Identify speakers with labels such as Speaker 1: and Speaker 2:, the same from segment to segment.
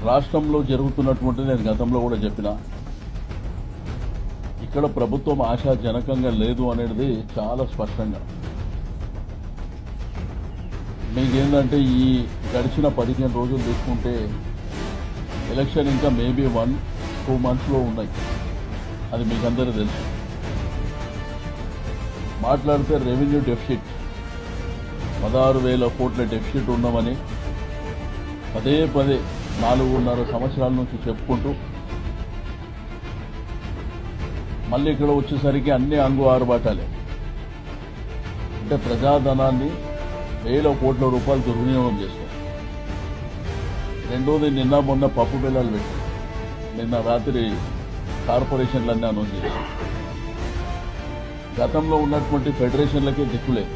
Speaker 1: రాష్ట్రంలో జరుగుతున్నటువంటి నేను గతంలో కూడా చెప్పిన ఇక్కడ ప్రభుత్వం ఆశాజనకంగా లేదు అనేది చాలా స్పష్టంగా మీకేంటంటే ఈ గడిచిన 15 రోజులు తీసుకుంటే ఎలక్షన్ ఇంకా మేబీ 1-2 మంత్స్లో ఉన్నాయి. అది మీకందరూ తెలుసు. మాట్లాడితే రెవెన్యూ డెఫిసిట్ 16,000 కోట్ల డెఫిసిట్ ఉన్నామని పదే 4.5 సంవత్సరాల నుంచి చెప్పుకుంటూ మళ్ళీ ఇక్కడ వచ్చేసరికి అన్ని అంగు ఆరుబాటాలే. అంటే ప్రజాధనాన్ని 1,000 కోట్ల రూపాయలు దుర్వినియోగం చేస్తారు. రెండోది నిన్న మొన్న పప్పు బెల్లాలు పెట్టి నిన్న రాత్రి కార్పొరేషన్లన్నీ అనౌన్స్ చేశారు. గతంలో ఉన్నటువంటి ఫెడరేషన్లకే దిక్కులేదు.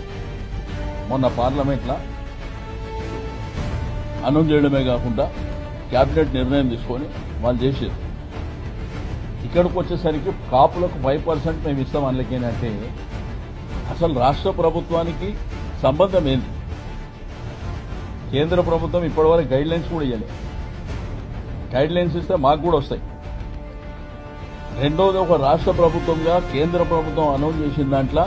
Speaker 1: మొన్న పార్లమెంట్లో అనౌన్స్ చేయడమే కాకుండా క్యాబినెట్ నిర్ణయం తీసుకొని వాళ్ళు చేసేది. ఇక్కడికి వచ్చేసరికి కాపులకు 5% మేము ఇస్తాం అందుకేనంటే అసలు రాష్ట్ర ప్రభుత్వానికి సంబంధం ఏంటి? కేంద్ర ప్రభుత్వం ఇప్పటివరకు గైడ్ లైన్స్ కూడా ఇవ్వలేదు. గైడ్ లైన్స్ ఇస్తే మాకు కూడా వస్తాయి. రెండోది ఒక రాష్ట్ర ప్రభుత్వంగా కేంద్ర ప్రభుత్వం అనౌన్స్ చేసిన దాంట్లో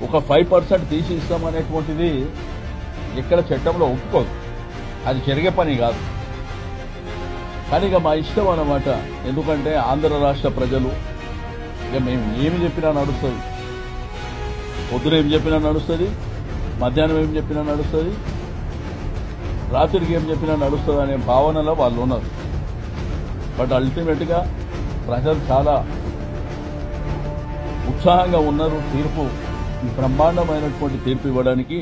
Speaker 1: ఒక 5% తీసి ఇస్తామనేటువంటిది ఎక్కడ చట్టంలో ఒప్పుకోదు. అది జరిగే పని కాదు. కానీ ఇక మా ఇష్టం అన్నమాట. ఎందుకంటే ఆంధ్ర రాష్ట్ర ప్రజలు ఇక మేము ఏమి చెప్పినా నడుస్తుంది. పొద్దున ఏం చెప్పినా నడుస్తుంది, మధ్యాహ్నం ఏం చెప్పినా నడుస్తుంది, రాత్రికి ఏం చెప్పినా నడుస్తుంది అనే భావనలో వాళ్ళు ఉన్నారు. బట్ అల్టిమేట్గా ప్రజలు చాలా ఉత్సాహంగా ఉన్నారు. తీర్పు బ్రహ్మాండమైనటువంటి తీర్పు ఇవ్వడానికి